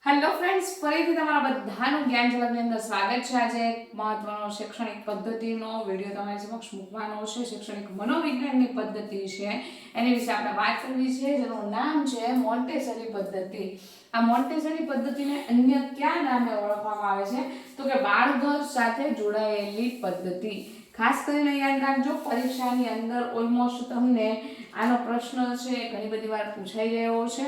Hello friends, ફરીથી તમારા બધાનું જ્ઞાન ઝલકની અંદર સ્વાગત છે। આજે એક મહત્વનો શૈક્ષણિક પદ્ધતિનો વિડીયો તમારી સમક્ષ મૂકવાનો છે। શૈક્ષણિક મનોવિજ્ઞાનની પદ્ધતિ છે, એની વિશે આપણે વાત કરવી છે, જેનું નામ છે મોન્ટેસરી પદ્ધતિ। આ મોન્ટેસરી પદ્ધતિને અન્ય કયા નામે ઓળખવામાં આવે છે? તો કે બાળઘર સાથે જોડાયેલી પદ્ધતિ। ખાસ કરીને યાદ રાખજો, પરીક્ષાની અંદર ઓલમોસ્ટ તમને આનો પ્રશ્ન છે ઘણી બધી વાર પૂછાઈ ગયો છે।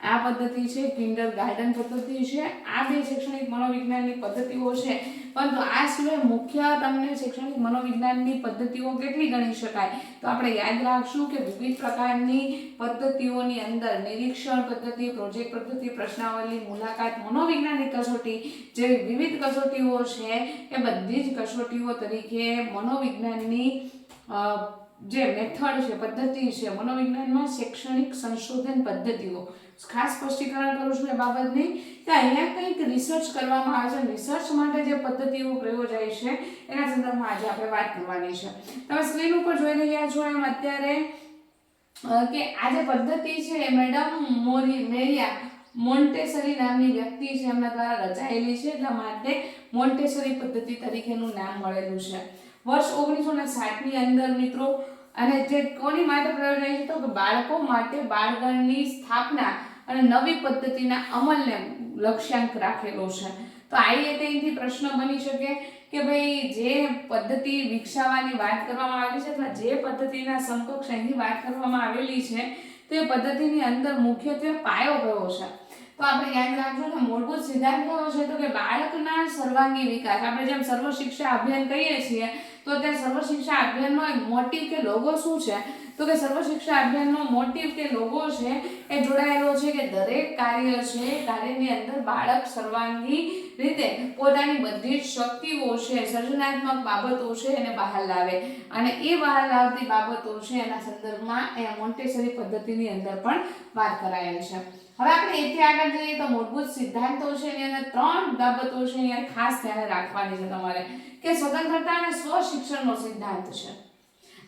આ પદ્ધતિ છે કિન્ડરગાર્ટન પદ્ધતિ છે। આ બે શૈક્ષણિક મનોવિજ્ઞાનની પદ્ધતિઓ છે, પરંતુ આ સિવાય મુખ્ય તમને શૈક્ષણિક મનોવિજ્ઞાનની પદ્ધતિઓ કેટલી ગણી શકાય? તો આપણે યાદ રાખશું કે વિવિધ પ્રકારની પદ્ધતિઓની અંદર નિરીક્ષણ પદ્ધતિ, પ્રોજેક્ટ પદ્ધતિ, પ્રશ્નાવલી, મુલાકાત, મનોવિજ્ઞાનિક કસોટી જેવી વિવિધ કસોટીઓ છે, એ બધી જ કસોટીઓ તરીકે મનોવિજ્ઞાનની જે મેથડ છે, પદ્ધતિ છે, મનોવિજ્ઞાનમાં શૈક્ષણિક સંશોધન પદ્ધતિઓ, ખાસ સ્પષ્ટીકરણ કરું છું એ બાબતની કે અહીંયા કંઈક રિસર્ચ કરવામાં આવે છે, રિસર્ચ માટે જે પદ્ધતિઓ પ્રયોજાય છે એના સંદર્ભમાં આજે આપણે વાત કરવાની છે। તમે સ્ક્રીન ઉપર જોઈ રહ્યા છો એમ અત્યારે કે આ જે પદ્ધતિ છે એ મેડમ મેરિયા મોન્ટેસરી નામની વ્યક્તિ છે એમના દ્વારા રચાયેલી છે, એટલા માટે મોન્ટેસરી પદ્ધતિ તરીકેનું નામ મળેલું છે। વર્ષ 1960 ની અંદર મિત્રો, અને જે કોની માટે પ્રયોજાય છે? તો કે બાળકો માટે બાળગણની સ્થાપના અને નવી પદ્ધતિના અમલને લક્ષ્યાંક રાખેલો છે। તો અહીંથી પ્રશ્ન બની શકે કે ભાઈ જે પદ્ધતિ વિકસાવવાની વાત કરવામાં આવેલી છે અથવા જે પદ્ધતિના સમકક્ષ અહીંથી વાત કરવામાં આવેલી છે, તો એ પદ્ધતિની અંદર મુખ્યત્વે પાયો કયો છે? તો આપણે યાદ રાખજો ને, મૂળભૂત સિદ્ધાંત કયો છે? તો કે બાળકના સર્વાંગી વિકાસ। આપણે જેમ સર્વ શિક્ષા અભિયાન કહીએ છીએ, તો તે સર્વ શિક્ષા અભિયાનનો એક મોટિવ કે લોગો શું છે? તો કે સર્વ શિક્ષા અભિયાનનો મોટિવ કે લોગો છે એ જોડાયેલો છે કે દરેક કાર્ય છે, કાર્યની અંદર બાળક સર્વાંગી રીતે પોતાની બધી જ શક્તિઓ છે, સર્જનાત્મક બાબતો છે એને બહાર લાવે, અને એ બહાર લાવતી બાબતો છે એના સંદર્ભમાં એ મોન્ટેસરી પદ્ધતિની અંદર પણ વાત કરાયેલ છે। હવે આપણે એથી આગળ જઈએ તો મૂળભૂત સિદ્ધાંતો છે એની અંદર ત્રણ બાબતો છે અહીંયા ખાસ ધ્યાન રાખવાની છે તમારે, કે સ્વતંત્રતા અને સ્વશિક્ષણનો સિદ્ધાંત છે।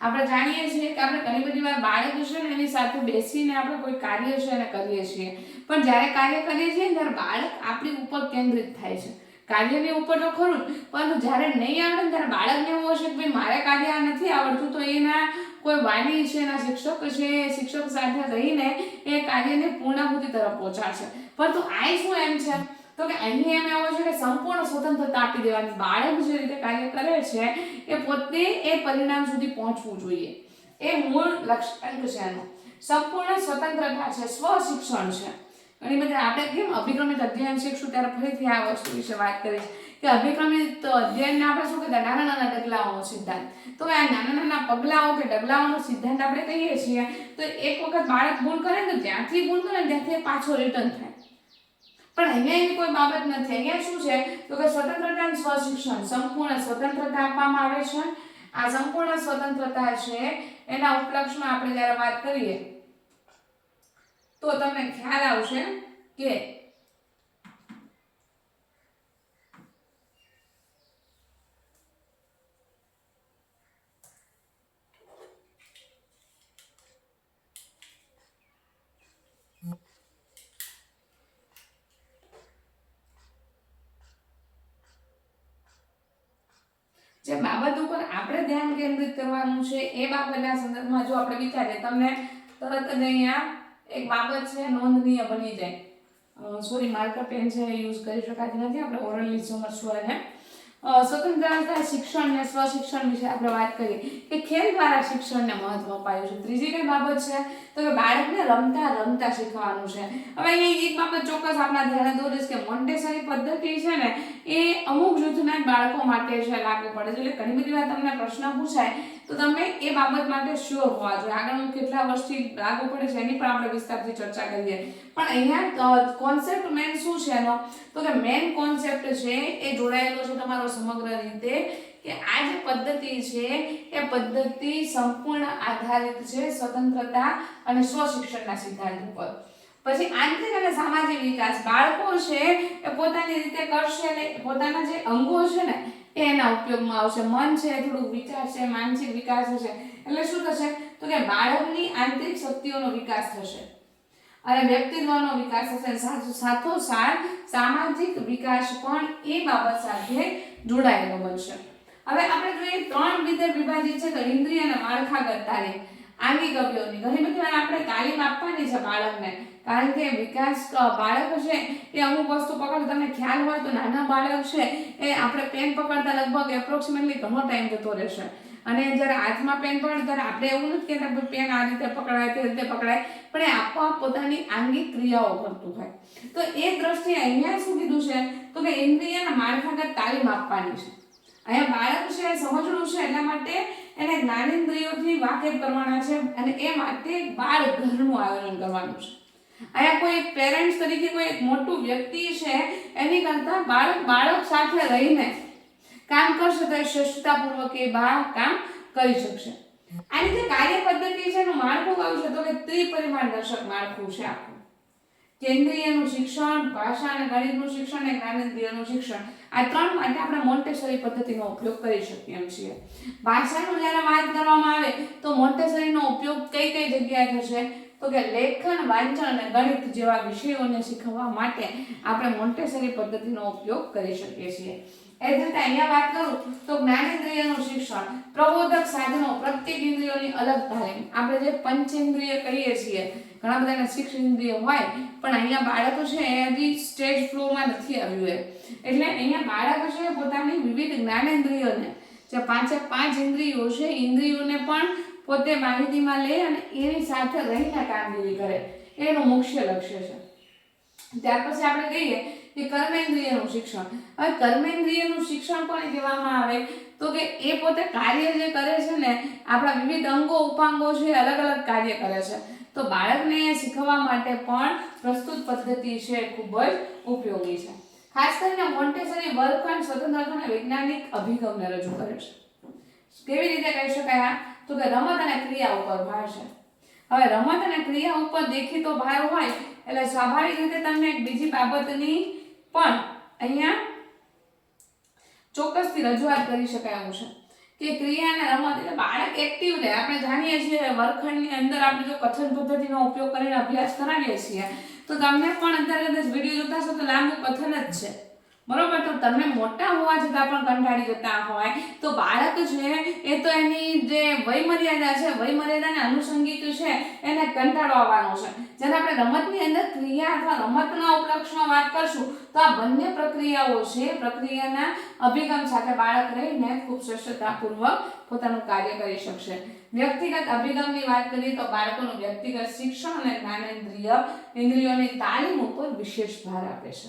આપણે જાણીએ છીએ કે આપણે ઘણી બધી વાર બાળક છે ને એની સાથે બેસીને આપણે કોઈ કાર્ય છે એને કરીએ છીએ, પણ જ્યારે કાર્ય કરીએ છીએ ત્યારે બાળક આપણી ઉપર કેન્દ્રિત થાય છે। કાર્યની ઉપર તો ખરું જ, પરંતુ જ્યારે નહીં આવડે ત્યારે બાળકને એવું હશે કે ભાઈ મારે કાર્ય નથી આવડતું, તો એના કોઈ વાલી છે, એના શિક્ષક છે, શિક્ષક સાથે રહીને એ કાર્યને પૂર્ણાહુતિ તરફ પહોંચાડશે। પરંતુ આ શું એમ છે? તો કે અહીં એમ એવું છે કે સંપૂર્ણ સ્વતંત્રતા આપી દેવાની। બાળક જે રીતે કાર્ય કરે છે એ પોતે એ પરિણામ સુધી પહોંચવું જોઈએ, એ મૂળ લક્ષ્યાંક છે એનો। સંપૂર્ણ સ્વતંત્રતા છે, સ્વશિક્ષણ છે। ઘણી બધી આપણે કેમ અભિક્રમિત અધ્યયન શીખશું ત્યારે ફરીથી આ વસ્તુ વિશે વાત કરીશ કે અભિક્રમિત અધ્યયનને આપણે શું કહેતા? નાના નાના ડગલાઓનો સિદ્ધાંત। તો આ નાના નાના પગલાઓ કે ડગલાઓનો સિદ્ધાંત આપણે કહીએ છીએ, તો એક વખત બાળક ભૂલ કરે ને, જ્યાંથી ભૂલ કરે ત્યાંથી પાછો રિટર્ન થાય, પણ અહીંયા એવી કોઈ બાબત નથી। અહીંયા શું છે? તો કે સ્વતંત્રતા અને સ્વશિક્ષણ, સંપૂર્ણ સ્વતંત્રતા આપવામાં આવે છે। આ સંપૂર્ણ સ્વતંત્રતા છે એના ઉપલક્ષમાં આપણે જ્યારે વાત કરીએ તો તમને ખ્યાલ આવશે કે જે બાબત ઉપર આપણે ધ્યાન કેન્દ્રિત કરવાનું છે એ બાબતના સંદર્ભમાં જો આપણે વિચારીએ, તમને તરત જ અહીંયા એક બાબત છે નોંધનીય બની જાય। સોરી, માર્કર પેન છે યુઝ કરી શકાતી નથી, આપણે ઓરલી સમજશું એને। સ્વતંત્રતા શિક્ષણ ને સ્વશિક્ષણ વિશે આપણે વાત કરીએ કે ખેલ દ્વારા શિક્ષણને મહત્વ અપાયું છે। ત્રીજી કઈ બાબત છે? તો કે બાળકને રમતા રમતા શીખવાનું છે। હવે અહીંયા એક બાબત ચોક્કસ આપણા ધ્યાને દોરીશ કે મોન્ટેસરી પદ્ધતિ છે ને એ અમુક જૂથના બાળકો માટે છે લાગુ પડે છે, એટલે ઘણી બધી વાર તમને પ્રશ્ન પૂછાય તો તમે એ બાબત માટે શ્યોર હોવા જોઈએ। આગળ કેટલા વર્ષથી લાગુ પડે છે એની પણ આપણે વિસ્તારથી ચર્ચા કરીએ, પણ અહીંયા કોન્સેપ્ટ મેન શું છે એનો? તો કે મેન કોન્સેપ્ટ છે એ જોડાયેલો છે તમારો સમગ્ર રીતે કે આ જે પદ્ધતિ છે એ પદ્ધતિ સંપૂર્ણ આધારિત છે સ્વતંત્રતા અને સ્વશિક્ષણના સિદ્ધાંત ઉપર। પછી આંતરિક અને સામાજિક વિકાસ, બાળકો છે એ પોતાની રીતે કરશે અને પોતાના જે અંગો છે ને એ એના ઉપયોગમાં આવશે। મન છે થોડુંક વિચાર છે, માનસિક વિકાસ હશે, એટલે શું થશે? તો કે બાળકની આંતરિક શક્તિઓનો વિકાસ થશે। અને વ્યક્તિત્વનો વિકાસ થશે, સાથોસાથ સામાજિક વિકાસ પણ એ બાબત સાથે જોડાયેલો બનશે. હવે આપણે જોઈએ 3 રીતે વિભાજિત છે તો ઇન્દ્રિય અને માળખાગત તાલીમ. આંગિક અવયવની ઘણી બધી વાર આપણે તાલીમ આપવાની છે બાળકને, કારણ કે વિકાસ બાળક છે એ અમુક વસ્તુ પકડ, તમને ખ્યાલ હોય તો નાના બાળક છે એ આપણે પેન પકડતા લગભગ એપ્રોક્સિમેટલી ઘણો ટાઈમ જતો રહેશે, અને જ્યારે હાથમાં પેન પકડે ત્યારે આપણે એવું નથી કહેતા પેન આ રીતે પકડાય તે રીતે પકડાય, પણ એ આપોઆપ પોતાની આંગિક ક્રિયાઓ કરતું હોય. તો એ દ્રષ્ટિએ અહીંયા શું કીધું છે તો કે ઇન્દ્રિય અને માળખાગત તાલીમ આપવાની છે. અહીંયા બાળક છે સમજણું છે, એટલા માટે એને જ્ઞાનેન્દ્રિયોથી વાકેફ કરવાના છે, અને એ માટે બાળ ઘરનું આયોજન કરવાનું છે. અહીંયા કોઈ એક પેરેન્ટ્સ તરીકે કોઈ એક મોટું વ્યક્તિ છે એની કરતા બાળક સાથે રહીને કામ કરશે તો એ શ્રેષ્ઠતાપૂર્વક એ કામ કરી શકશે. આની જે કાર્ય પદ્ધતિ છે એનું માળખું કયું છે તો કે ત્રિપરિમાણદર્શક માળખું છે આખું. કેન્દ્રીયનું શિક્ષણ, ભાષા અને ગણિતનું શિક્ષણ અને જ્ઞાનેન્દ્રિયનું શિક્ષણ, આ 3 માટે આપણે મોન્ટેસરી પદ્ધતિનો ઉપયોગ કરી શકીએ છીએ. ભાષાનું જ્યારે વાત કરવામાં આવે તો મોન્ટેસરીનો ઉપયોગ કઈ જગ્યાએ થશે તો કે લેખન, વાંચન અને ગણિત જેવા વિષયોને શીખવવા માટે આપણે મોન્ટેસરી પદ્ધતિનો ઉપયોગ કરી શકીએ છીએ. એ જ રીતે અહીંયા વાત કરું તો જ્ઞાનેન્દ્રિયનું શિક્ષણ, પ્રબોધક સાધનો, પ્રત્યેક ઇન્દ્રિયોની અલગ તાલીમ. આપણે જે પંચેન્દ્રિય કહીએ છીએ, ઘણા બધાને 6 ઇન્દ્રિય હોય, પણ અહીંયા બાળકો છે એ હજી સ્ટેજ ફ્લોમાં નથી આવ્યું એટલે અહીંયા બાળકો છે પોતાની વિવિધ જ્ઞાનેન્દ્રિયોને, જે 5 ઇન્દ્રિયો છે, ઇન્દ્રિયોને પણ પોતે માહિતીમાં લે અને એની સાથે રહીને કામગીરી કરે, એનું મુખ્ય લક્ષ્ય છે. ત્યાર પછી આપણે કહીએ કે કર્મેન્દ્રિયનું શિક્ષણ. હવે કર્મેન્દ્રિયનું શિક્ષણ કોને કહેવામાં આવે તો કે એ પોતે કાર્ય જે કરે છે ને, આપણા વિવિધ અંગો ઉપાંગો છે અલગ અલગ કાર્ય કરે છે, તો બાળકને શીખવવા માટે પણ પ્રસ્તુત પદ્ધતિ છે ખૂબ જ ઉપયોગી છે. ખાસ કરીને મોન્ટેસરી વર્ગખંડ, સ્વતંત્ર અને વૈજ્ઞાનિક અભિગમને રજૂ કરે છે. કેવી રીતે કહી શકાય તો કે રમત અને ક્રિયા ઉપર ભાર છે. હવે રમત અને ક્રિયા ઉપર દેખીતો ભાર હોય એટલે સ્વાભાવિક રીતે તમને એક બીજી બાબતની પણ અહીંયા ચોક્કસથી રજૂઆત કરી શકાય એવું છે કે ક્રિયા અને રમત એટલે બાળક એક્ટિવ રહે. આપણે જાણીએ છીએ વર્ગખંડની અંદર આપણે જો કથન પદ્ધતિનો ઉપયોગ કરીને અભ્યાસ કરાવીએ છીએ તો તમને પણ અત્યારે કદાચ વિડીયો જોતા હશો તો લાંબુ કથન જ છે, બરોબર. તો તમે મોટા હોવા છતાં પણ કંટાળી જતા હોય તો બાળક છે એ તો એની જે વયમર્યાદા છે, વયમર્યાદાને અનુસંગિક છે એને કંટાળો આવવાનો છે. જ્યારે આપણે રમતની અંદર ક્રિયા અથવા રમતના ઉપલક્ષમાં વાત કરશું તો આ બંને પ્રક્રિયાઓ છે, પ્રક્રિયાના અભિગમ સાથે બાળક રહીને ખૂબ શ્રેષ્ઠતાપૂર્વક પોતાનું કાર્ય કરી શકશે. વ્યક્તિગત અભિગમની વાત કરીએ તો બાળકોનું વ્યક્તિગત શિક્ષણ અને જ્ઞાનેન્દ્રિયોની તાલીમ ઉપર વિશેષ ભાર આપે છે,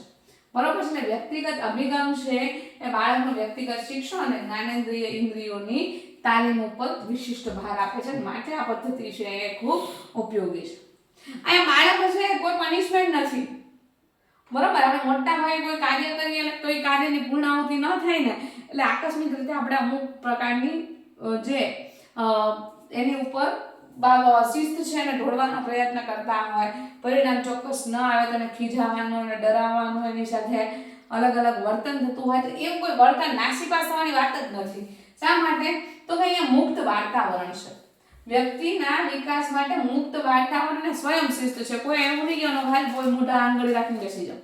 બરોબર છે. વ્યક્તિગત અભિગમ છે એ બાળકનું વ્યક્તિગત શિક્ષણ અને જ્ઞાનેન્દ્રિય ઇન્દ્રિયોની તાલીમ ઉપર વિશિષ્ટ ભાર આપે છે, માટે આ પદ્ધતિ છે એ ખૂબ ઉપયોગી છે. અહીંયા બાળક છે કોઈ પનિશમેન્ટ નથી, બરોબર. આપણે મોટા ભાઈ કોઈ કાર્ય કરીએ એટલે કોઈ કાર્યની પૂર્ણાહુતિ ન થાય ને એટલે આકસ્મિક રીતે આપણે અમુક પ્રકારની જે એની ઉપર શિસ્ત છે એને ઢોળવાનો પ્રયત્ન કરતા હોય, પરિણામ ચોક્કસ ન આવે તો એને ખીજાવાનું અને ડરાવવાનું, એની સાથે અલગ અલગ વર્તન થતું હોય તો એવું કોઈ વર્તન નાસીપાસ થવાની વાત જ નથી. શા માટે તો કે અહીંયા મુક્ત વાતાવરણ છે, વ્યક્તિના વિકાસ માટે મુક્ત વાતાવરણ અને સ્વયં શિસ્ત છે. કોઈ એવું નહીં કે એનો ભાઈ કોઈ મોઢા આંગળી રાખીને બેસી જાવ,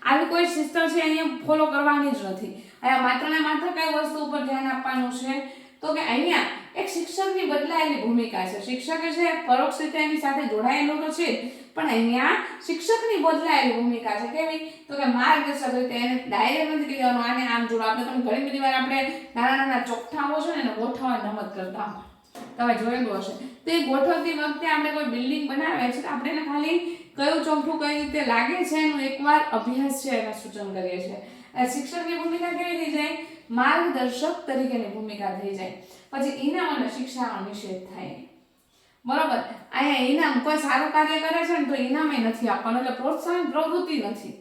આવી કોઈ શિસ્ત છે અહીંયા ફોલો કરવાની જ નથી. અહીંયા માત્ર ને માત્ર કઈ વસ્તુ ઉપર ધ્યાન આપવાનું છે તો કે અહીંયા એક શિક્ષકની બદલાયેલી ભૂમિકા છે. શિક્ષક છે પરોક્ષ રીતે એની સાથે જોડાયેલો તો છે, પણ અહીંયા શિક્ષકની બદલાયેલી ભૂમિકા છે. કેવી તો કે માર્ગદર્શક રીતે એને ડાયરેક્ટ નથી કહેવાનું આને આમ જોડો. આપણે તમે ઘણી બધી વાર આપણે નાના ચોકઠાઓ છે ને એને ગોઠવવાની રમત કરતા હોય, તમે જોયેલું હશે. તો એ ગોઠવતી વખતે આપણે કોઈ બિલ્ડિંગ બનાવે છે તો આપણે એને ખાલી કયું ચોકઠું કઈ રીતે લાગે છે એનું એકવાર અભ્યાસ છે એને સૂચન કરીએ છીએ. શિક્ષકની ભૂમિકા કેવી થઈ જાય? માર્ગદર્શક તરીકેની ભૂમિકા થઈ જાય. પછી ઇનામ અને શિક્ષાનો નિષેધ થાય, બરોબર. અહીંયા ઇનામ કોઈ સારું કાર્ય કરે છે ને તો ઇનામ નથી આપવાનું, એટલે પ્રોત્સાહન પ્રવૃત્તિ નથી,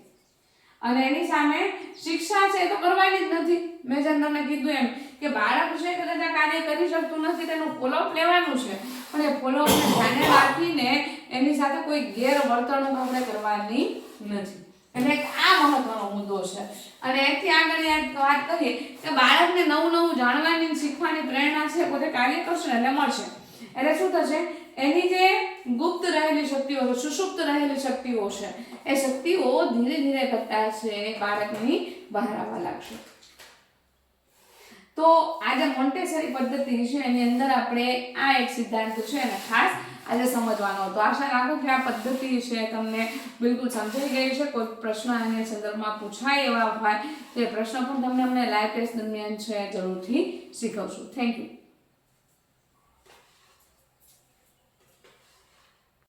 અને એની સામે શિક્ષા છે તો કરવાની જ નથી. મેં જેમ તમને કીધું એમ કે બાળક છે કદાચ આ કાર્ય કરી શકતું નથી તેનું ફોલોઅપ લેવાનું છે, પણ એ ફોલોઅપને ધ્યાને રાખીને એની સાથે કોઈ ગેરવર્તણૂક આપણે કરવાની નથી. એટલે આ મહત્વનો મુદ્દો છે. અને એથી આગળ વાત કરીએ કે બાળકને નવું નવું જાણવાની શીખવાની પ્રેરણા છે પોતે કાર્ય કરશે એટલે મળશે. એટલે શું થશે? એની જે ગુપ્ત રહેલી શક્તિઓ છે, સુષુપ્ત રહેલી શક્તિઓ છે, એ શક્તિઓ ધીરે ધીરે કરતા છે બાળકની બહાર આવવા લાગશે. તો આ જે મોન્ટેસરી પદ્ધતિ છે એની અંદર આપણે આ એક સિદ્ધાંત છે એને ખાસ આજે સમજવાનો હતો. આશા રાખું કે આ પદ્ધતિ છે તમને બિલકુલ સમજાઈ ગઈ છે. કોઈ પ્રશ્ન આની સંદર્ભમાં પૂછાય એવા હોય તો એ પ્રશ્ન પણ તમને અમને લાઈવ ટેસ્ટ દરમિયાન છે જરૂરથી શીખવશું. Thank you.